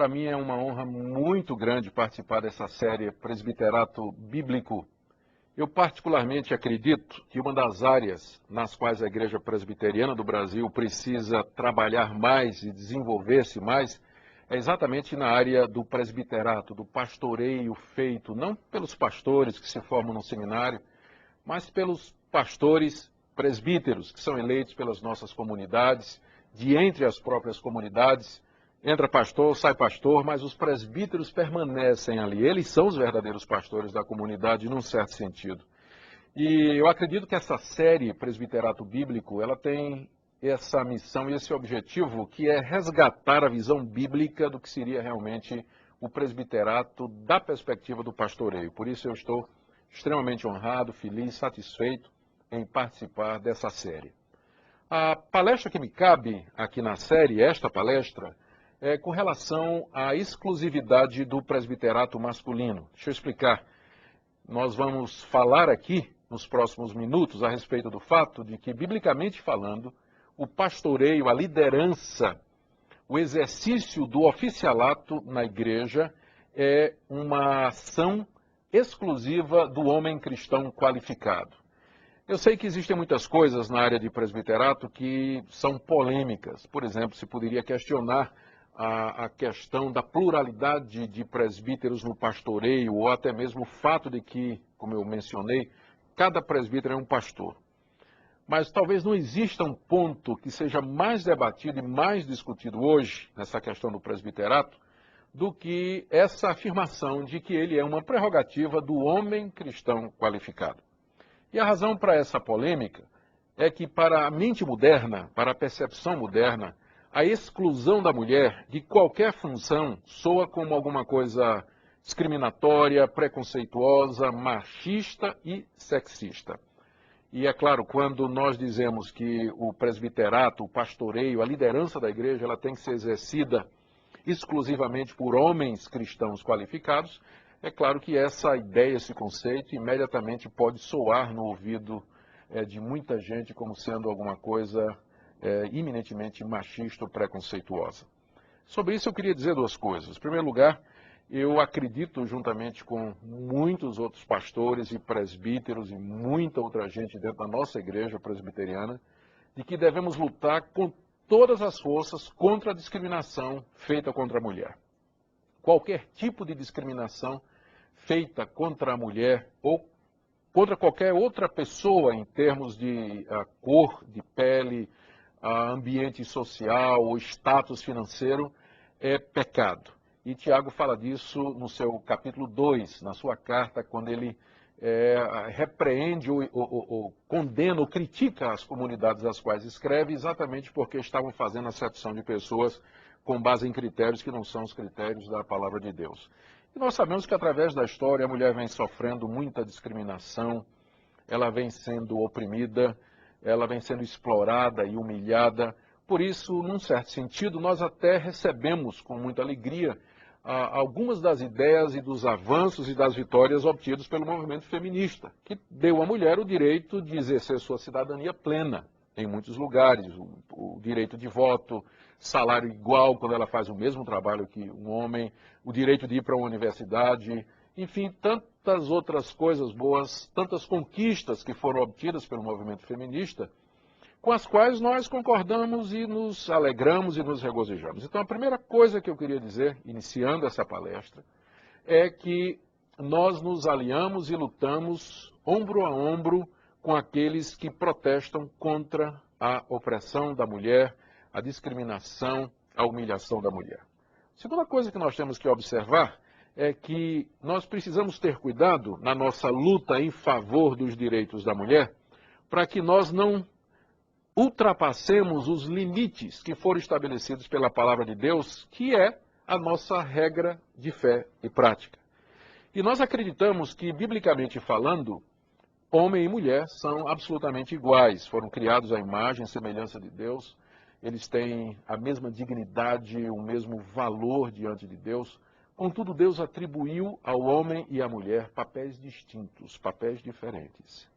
para mim é uma honra muito grande participar dessa série Presbiterato Bíblico. Eu particularmente acredito que uma das áreas nas quais a Igreja Presbiteriana do Brasil precisa trabalhar mais e desenvolver-se mais é exatamente na área do presbiterato, do pastoreio feito não pelos pastores que se formam no seminário, mas pelos pastores presbíteros que são eleitos pelas nossas comunidades, de entre as próprias comunidades. Entra pastor, sai pastor, mas os presbíteros permanecem ali. Eles são os verdadeiros pastores da comunidade, num certo sentido. E eu acredito que essa série Presbiterato Bíblico, ela tem essa missão e esse objetivo, que é resgatar a visão bíblica do que seria realmente o presbiterato da perspectiva do pastoreio. Por isso eu estou extremamente honrado, feliz, satisfeito em participar dessa série. A palestra que me cabe aqui na série, esta palestra, é com relação à exclusividade do presbiterato masculino. Deixa eu explicar. Nós vamos falar aqui, nos próximos minutos, a respeito do fato de que, biblicamente falando, o pastoreio, a liderança, o exercício do oficialato na igreja é uma ação exclusiva do homem cristão qualificado. Eu sei que existem muitas coisas na área de presbiterato que são polêmicas. Por exemplo, se poderia questionar a questão da pluralidade de presbíteros no pastoreio, ou até mesmo o fato de que, como eu mencionei, cada presbítero é um pastor. Mas talvez não exista um ponto que seja mais debatido e mais discutido hoje, nessa questão do presbiterato, do que essa afirmação de que ele é uma prerrogativa do homem cristão qualificado. E a razão para essa polêmica é que, para a mente moderna, para a percepção moderna, a exclusão da mulher de qualquer função soa como alguma coisa discriminatória, preconceituosa, machista e sexista. E é claro, quando nós dizemos que o presbiterato, o pastoreio, a liderança da igreja, ela tem que ser exercida exclusivamente por homens cristãos qualificados, é claro que essa ideia, esse conceito, imediatamente pode soar no ouvido de muita gente como sendo alguma coisa eminentemente machista ou preconceituosa. Sobre isso eu queria dizer duas coisas. Em primeiro lugar, eu acredito, juntamente com muitos outros pastores e presbíteros e muita outra gente dentro da nossa igreja presbiteriana, de que devemos lutar com todas as forças contra a discriminação feita contra a mulher. Qualquer tipo de discriminação feita contra a mulher ou contra qualquer outra pessoa em termos de cor, de pele, ambiente social ou status financeiro é pecado. E Tiago fala disso no seu capítulo 2, na sua carta, quando ele repreende ou condena ou critica as comunidades às quais escreve, exatamente porque estavam fazendo acepção de pessoas com base em critérios que não são os critérios da palavra de Deus. E nós sabemos que através da história a mulher vem sofrendo muita discriminação, ela vem sendo oprimida, ela vem sendo explorada e humilhada. Por isso, num certo sentido, nós até recebemos com muita alegria algumas das ideias e dos avanços e das vitórias obtidos pelo movimento feminista, que deu à mulher o direito de exercer sua cidadania plena em muitos lugares, o direito de voto, salário igual quando ela faz o mesmo trabalho que um homem, o direito de ir para uma universidade, enfim, tantas outras coisas boas, tantas conquistas que foram obtidas pelo movimento feminista, com as quais nós concordamos e nos alegramos e nos regozijamos. Então, a primeira coisa que eu queria dizer, iniciando essa palestra, é que nós nos aliamos e lutamos ombro a ombro com aqueles que protestam contra a opressão da mulher, a discriminação, a humilhação da mulher. A segunda coisa que nós temos que observar é que nós precisamos ter cuidado na nossa luta em favor dos direitos da mulher, para que nós não ultrapassemos os limites que foram estabelecidos pela palavra de Deus, que é a nossa regra de fé e prática. E nós acreditamos que, biblicamente falando, homem e mulher são absolutamente iguais, foram criados à imagem e semelhança de Deus, eles têm a mesma dignidade, o mesmo valor diante de Deus. Contudo, Deus atribuiu ao homem e à mulher papéis distintos, papéis diferentes.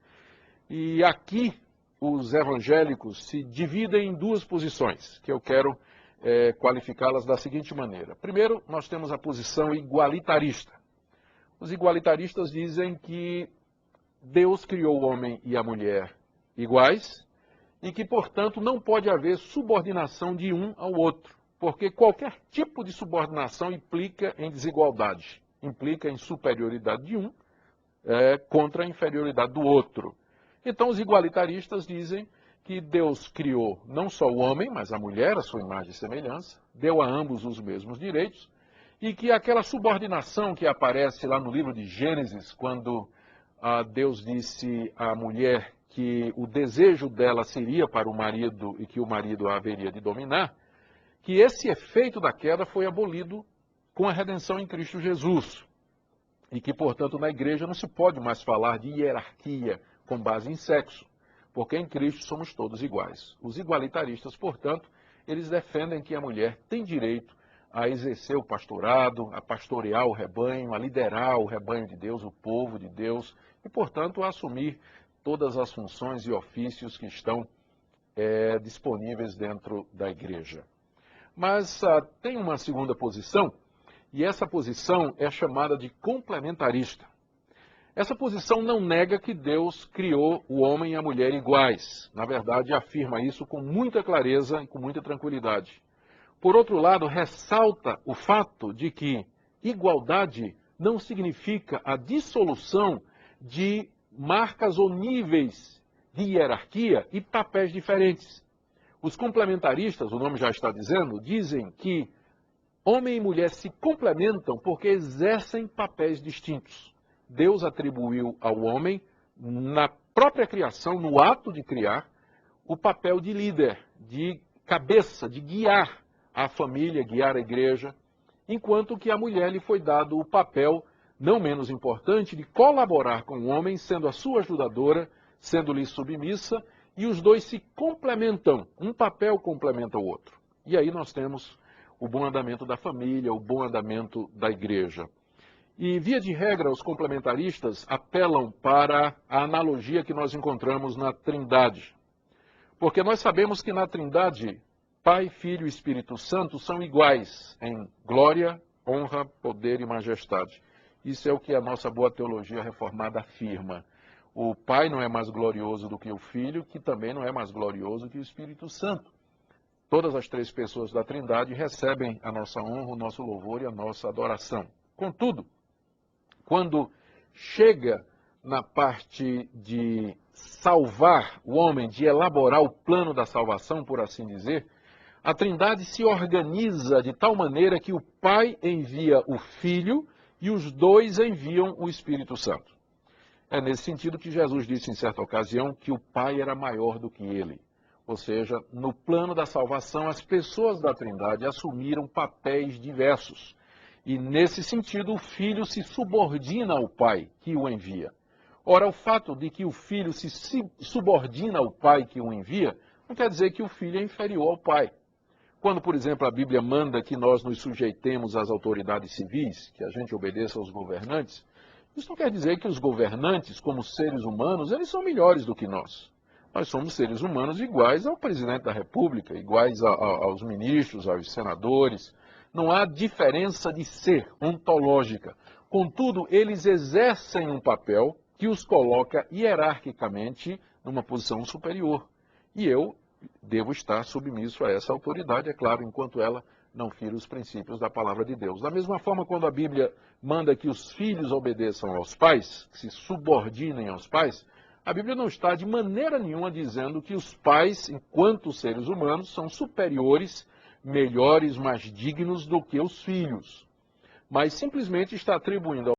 E aqui os evangélicos se dividem em duas posições, que eu quero qualificá-las da seguinte maneira. Primeiro, nós temos a posição igualitarista. Os igualitaristas dizem que Deus criou o homem e a mulher iguais e que, portanto, não pode haver subordinação de um ao outro, porque qualquer tipo de subordinação implica em desigualdade, implica em superioridade de um contra a inferioridade do outro. Então, os igualitaristas dizem que Deus criou não só o homem, mas a mulher, a sua imagem e semelhança, deu a ambos os mesmos direitos, e que aquela subordinação que aparece lá no livro de Gênesis, quando Deus disse à mulher que o desejo dela seria para o marido e que o marido a haveria de dominar, que esse efeito da queda foi abolido com a redenção em Cristo Jesus. E que, portanto, na igreja não se pode mais falar de hierarquia com base em sexo, porque em Cristo somos todos iguais. Os igualitaristas, portanto, eles defendem que a mulher tem direito a exercer o pastorado, a pastorear o rebanho, a liderar o rebanho de Deus, o povo de Deus, e, portanto, a assumir todas as funções e ofícios que estão disponíveis dentro da igreja. Mas tem uma segunda posição, e essa posição é chamada de complementarista. Essa posição não nega que Deus criou o homem e a mulher iguais. Na verdade, afirma isso com muita clareza e com muita tranquilidade. Por outro lado, ressalta o fato de que igualdade não significa a dissolução de marcas ou níveis de hierarquia e papéis diferentes. Os complementaristas, o nome já está dizendo, dizem que homem e mulher se complementam porque exercem papéis distintos. Deus atribuiu ao homem, na própria criação, no ato de criar, o papel de líder, de cabeça, de guiar a família, guiar a igreja, enquanto que à mulher lhe foi dado o papel, não menos importante, de colaborar com o homem, sendo a sua ajudadora, sendo-lhe submissa, e os dois se complementam, um papel complementa o outro. E aí nós temos o bom andamento da família, o bom andamento da igreja. E, via de regra, os complementaristas apelam para a analogia que nós encontramos na Trindade. Porque nós sabemos que na Trindade, Pai, Filho e Espírito Santo são iguais em glória, honra, poder e majestade. Isso é o que a nossa boa teologia reformada afirma. O Pai não é mais glorioso do que o Filho, que também não é mais glorioso que o Espírito Santo. Todas as três pessoas da Trindade recebem a nossa honra, o nosso louvor e a nossa adoração. Contudo, quando chega na parte de salvar o homem, de elaborar o plano da salvação, por assim dizer, a Trindade se organiza de tal maneira que o Pai envia o Filho e os dois enviam o Espírito Santo. É nesse sentido que Jesus disse em certa ocasião que o Pai era maior do que ele. Ou seja, no plano da salvação, as pessoas da Trindade assumiram papéis diversos. E, nesse sentido, o Filho se subordina ao Pai que o envia. Ora, o fato de que o Filho se subordina ao Pai que o envia, não quer dizer que o Filho é inferior ao Pai. Quando, por exemplo, a Bíblia manda que nós nos sujeitemos às autoridades civis, que a gente obedeça aos governantes, isso não quer dizer que os governantes, como seres humanos, eles são melhores do que nós. Nós somos seres humanos iguais ao presidente da República, iguais aos ministros, aos senadores. Não há diferença de ser ontológica. Contudo, eles exercem um papel que os coloca hierarquicamente numa posição superior. E eu devo estar submisso a essa autoridade, é claro, enquanto ela não fira os princípios da palavra de Deus. Da mesma forma, quando a Bíblia manda que os filhos obedeçam aos pais, que se subordinem aos pais, a Bíblia não está de maneira nenhuma dizendo que os pais, enquanto seres humanos, são superiores, melhores, mais dignos do que os filhos. Mas simplesmente está atribuindo